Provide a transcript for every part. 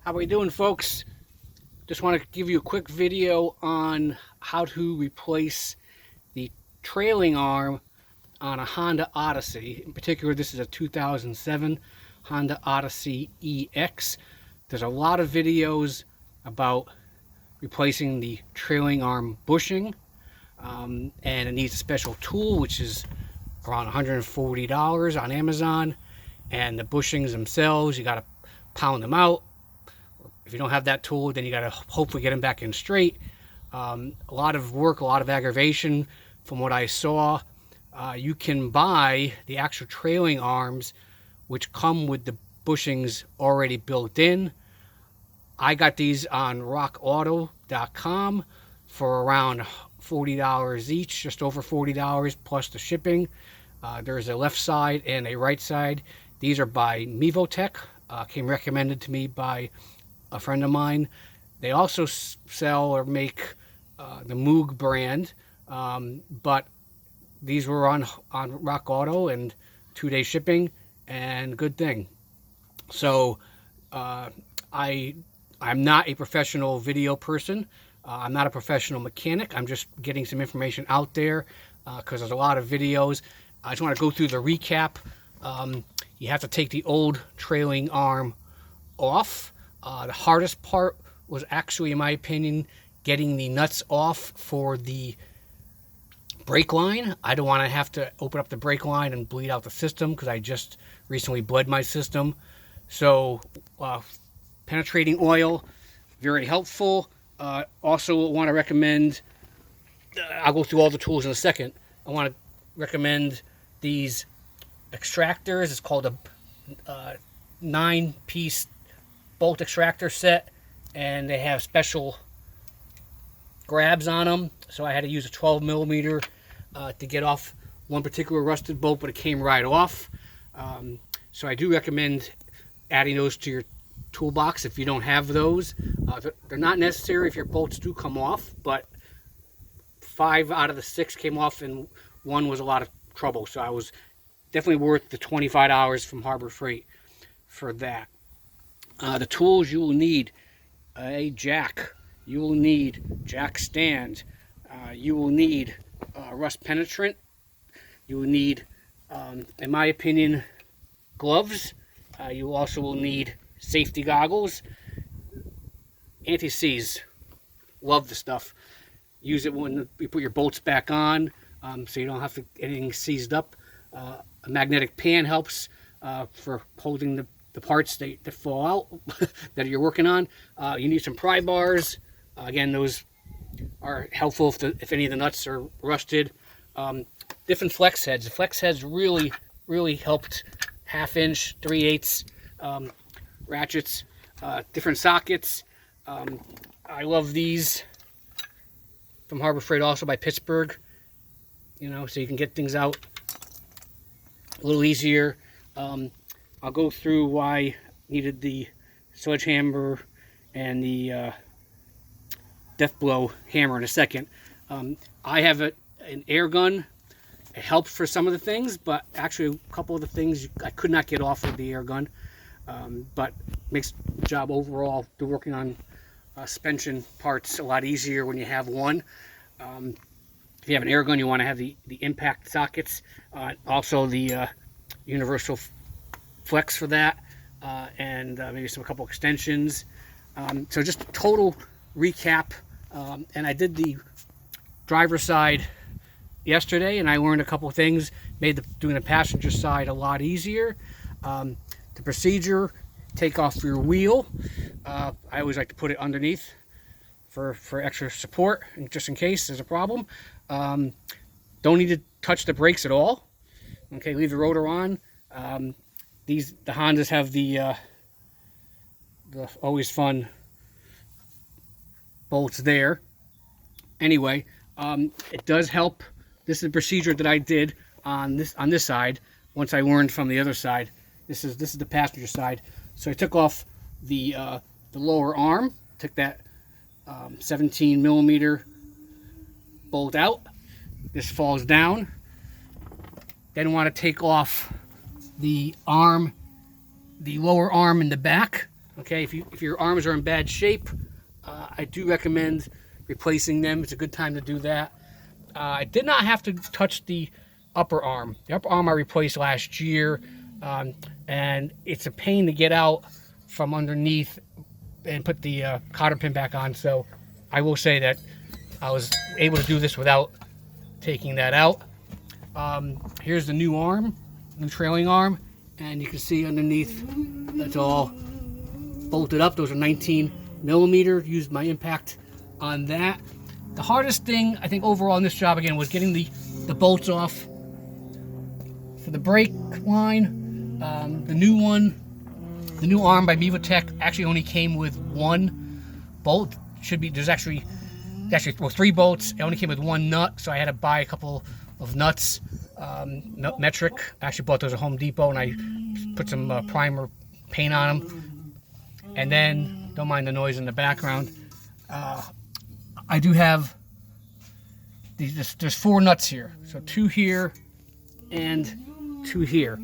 How are we doing, folks? Just want to give you a quick video on how to replace the trailing arm on a Honda Odyssey. In particular, this is a 2007 Honda Odyssey EX. There's a lot of videos about replacing the trailing arm bushing, and it needs a special tool, which is around $140 on Amazon. And the bushings themselves, you got to pound them out. If you don't have that tool, then you got to hopefully get them back in straight. A lot of work, a lot of aggravation. From what I saw, you can buy the actual trailing arms, which come with the bushings already built in. I got these on rockauto.com for around $40 each, just over $40 plus the shipping. There's a left side and a right side. These are by Mevotech, came recommended to me by a friend of mine. They also sell or make the Moog brand, but these were on Rock Auto and 2-day shipping, and good thing. So I'm not a professional video person. I'm not a professional mechanic. I'm just getting some information out there because there's a lot of videos. I just want to go through the recap. You have to take the old trailing arm off. The hardest part was actually, in my opinion, getting the nuts off for the brake line. I don't want to have to open up the brake line and bleed out the system because I just recently bled my system. So penetrating oil, very helpful. Also want to recommend, I'll go through all the tools in a second. I want to recommend these extractors. It's called a 9-piece bolt extractor set, and they have special grabs on them. So I had to use a 12mm to get off one particular rusted bolt, but it came right off. So I do recommend adding those to your toolbox if you don't have those. They're not necessary if your bolts do come off, but 5 out of the 6 came off and one was a lot of trouble. So I was definitely worth the $25 from Harbor Freight for that. The tools you will need: a jack, you will need jack stand, you will need rust penetrant, you will need, in my opinion, gloves. You also will need safety goggles, anti-seize. Love the stuff. Use it when you put your bolts back on, so you don't have to anything seized up. A magnetic pan helps for holding the parts that fall out that you're working on. You need some pry bars. Again, those are helpful if any of the nuts are rusted. Different flex heads. The flex heads really helped. 1/2 inch, 3/8 ratchets, different sockets. I love these from Harbor Freight, also by Pittsburgh. You know, so you can get things out a little easier. I'll go through why I needed the sledgehammer and the death blow hammer in a second. I have an air gun. It helps for some of the things, but actually a couple of the things I could not get off with the air gun. But makes the job overall, to working on suspension parts, a lot easier when you have one. If you have an air gun, you want to have the impact sockets, also the universal flex for that, and maybe a couple extensions. So just a total recap. And I did the driver's side yesterday, and I learned a couple of things, made doing the passenger side a lot easier. The procedure: take off your wheel. I always like to put it underneath for extra support, just in case there's a problem. Don't need to touch the brakes at all. Okay, leave the rotor on. The Hondas have the always fun bolts there. Anyway, it does help. This is the procedure that I did on this side. Once I learned from the other side, this is the passenger side. So I took off the lower arm, took that 17mm bolt out. This falls down. Then want to take off the arm, the lower arm in the back. Okay, if your arms are in bad shape, I do recommend replacing them. It's a good time to do that. I did not have to touch the upper arm. The upper arm I replaced last year, and it's a pain to get out from underneath and put the cotter pin back on. So I will say that I was able to do this without taking that out. Here's the new arm, new trailing arm, and you can see underneath that's all bolted up. Those are 19 millimeter. Used my impact on that. The hardest thing I think overall in this job again was getting the bolts off for the brake line. The new arm by Mevotech actually only came with one bolt. There's actually well, 3 bolts. It only came with 1 nut, so I had to buy a couple of nuts. Nut metric. I actually bought those at Home Depot, and I put some primer paint on them. And then, don't mind the noise in the background, I do have these. There's 4 nuts here, so 2 here and 2 here.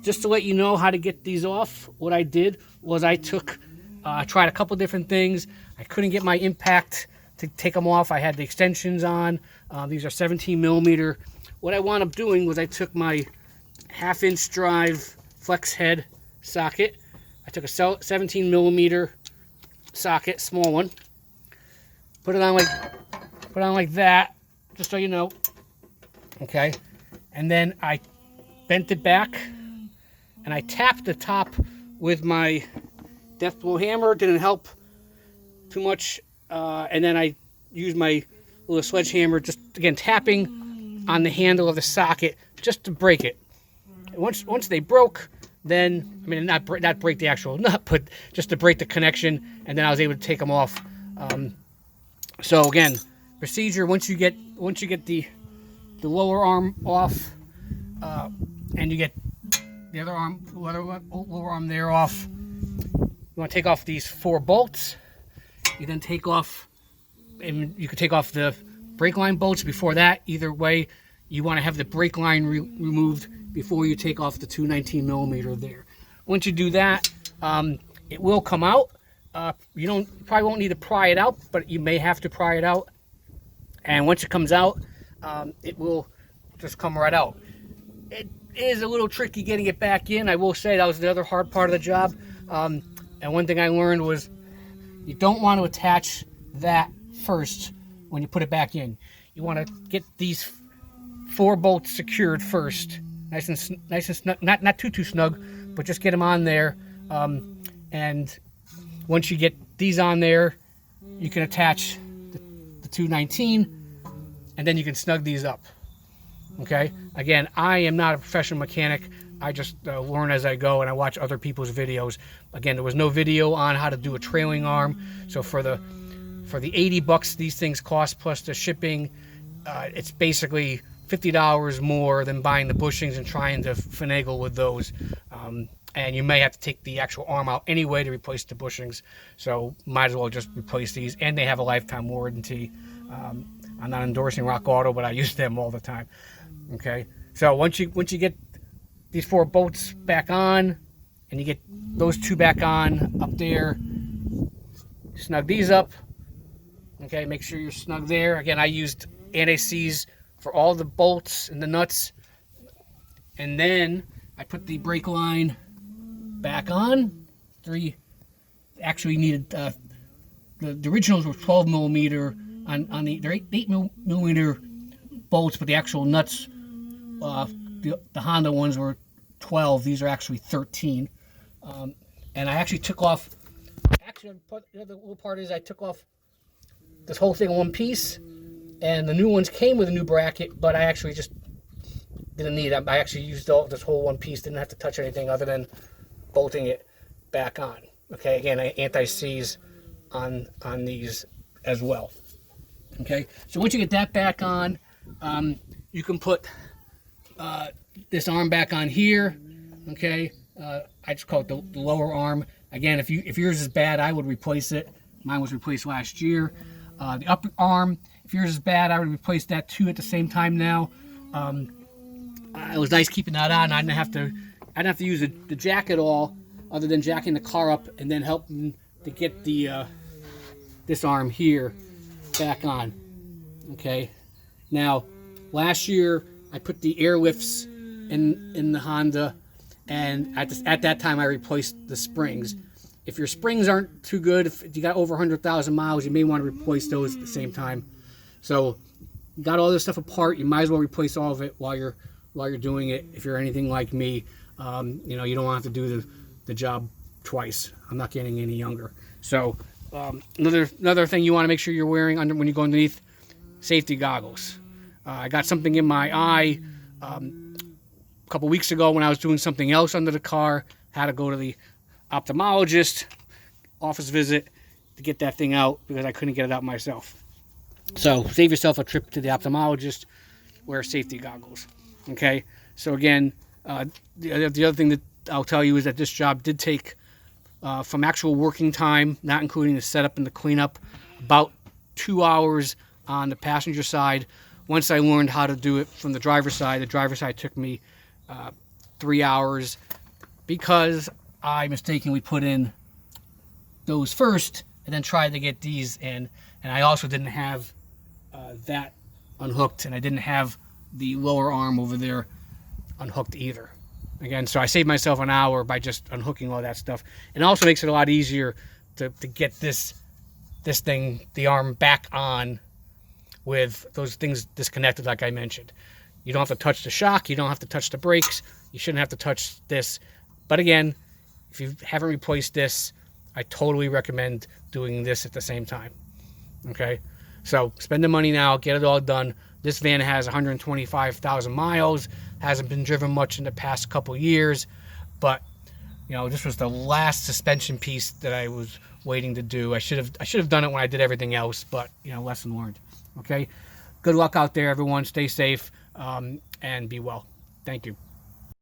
Just to let you know how to get these off, what I did was I tried a couple different things. I couldn't get my impact to take them off. I had the extensions on. These are 17 millimeter. What I wound up doing was I took my 1/2-inch drive flex head socket. I took a 17 millimeter socket, small one. Put it on like that, just so you know. Okay, and then I bent it back, and I tapped the top with my death blow hammer. Didn't help too much, and then I used my little sledgehammer, just again tapping on the handle of the socket just to break it. And once they broke, then I mean not break the actual nut, but just to break the connection, and then I was able to take them off. So again, procedure: once you get the lower arm off, and you get the other arm, lower arm there off, you want to take off these 4 bolts. You then take off, and you can take off the brake line bolts before that. Either way, you want to have the brake line removed before you take off the 219 millimeter there. Once you do that, it will come out. You probably won't need to pry it out, but you may have to pry it out. And once it comes out, it will just come right out. It is a little tricky getting it back in. I will say that was the other hard part of the job. And one thing I learned was you don't want to attach that first when you put it back in. You want to get these 4 bolts secured first, nice and snug, not too snug, but just get them on there. And once you get these on there, you can attach the 219, and then you can snug these up. Okay. Again, I am not a professional mechanic. I just learn as I go, and I watch other people's videos. Again, there was no video on how to do a trailing arm, so for the $80 these things cost plus the shipping, it's basically $50 more than buying the bushings and trying to finagle with those. And you may have to take the actual arm out anyway to replace the bushings, so might as well just replace these. And they have a lifetime warranty. I'm not endorsing Rock Auto, but I use them all the time. Okay, so once you get these 4 bolts back on, and you get those 2 back on up there, snug these up. Okay, make sure you're snug there. Again, I used anti-seize for all the bolts and the nuts, and then I put the brake line back on. 3 actually needed the originals were 12 millimeter on they're 8 millimeter bolts, but the actual nuts, the Honda ones were 12. These are actually 13. And I actually took off. Actually, the other little part is I took off this whole thing in one piece, and the new ones came with a new bracket, but I actually just didn't need it. I actually used this whole one piece. Didn't have to touch anything other than bolting it back on. Okay, again, I anti-seize on these as well. Okay, so once you get that back on, you can put this arm back on here. Okay, I just call it the lower arm. Again, if yours is bad, I would replace it. Mine was replaced last year. The upper arm, if yours is bad, I would replace that too at the same time now. It was nice keeping that on. I didn't have to use the jack at all. other than jacking the car up and then helping to get the this arm here back on. Okay. Now, last year I put the air lifts in the Honda, and at that time I replaced the springs. If your springs aren't too good, if you got over 100,000 miles, you may want to replace those at the same time. So, you got all this stuff apart. You might as well replace all of it while you're doing it. If you're anything like me, you know, you don't want to have to do the job twice. I'm not getting any younger. So, another thing you want to make sure you're wearing when you go underneath, safety goggles. I got something in my eye a couple weeks ago when I was doing something else under the car. Had to go to the ophthalmologist office visit to get that thing out because I couldn't get it out myself. So save yourself a trip to the ophthalmologist. Wear safety goggles. Okay. So again, the other thing that I'll tell you is that this job did take from actual working time, not including the setup and the cleanup, about 2 hours on the passenger side. Once I learned how to do it from the driver's side took me 3 hours because I mistakenly put in those first and then tried to get these in. And I also didn't have that unhooked, and I didn't have the lower arm over there unhooked either. Again, so I saved myself an hour by just unhooking all that stuff. It also makes it a lot easier to get this thing, the arm, back on with those things disconnected like I mentioned. You don't have to touch the shock. You don't have to touch the brakes. You shouldn't have to touch this. But again, if you haven't replaced this, I totally recommend doing this at the same time. Okay? So spend the money now. Get it all done. This van has 125,000 miles. Hasn't been driven much in the past couple years. But, you know, this was the last suspension piece that I was waiting to do. I should have done it when I did everything else. But, you know, lesson learned. Okay? Good luck out there, everyone. Stay safe and be well. Thank you.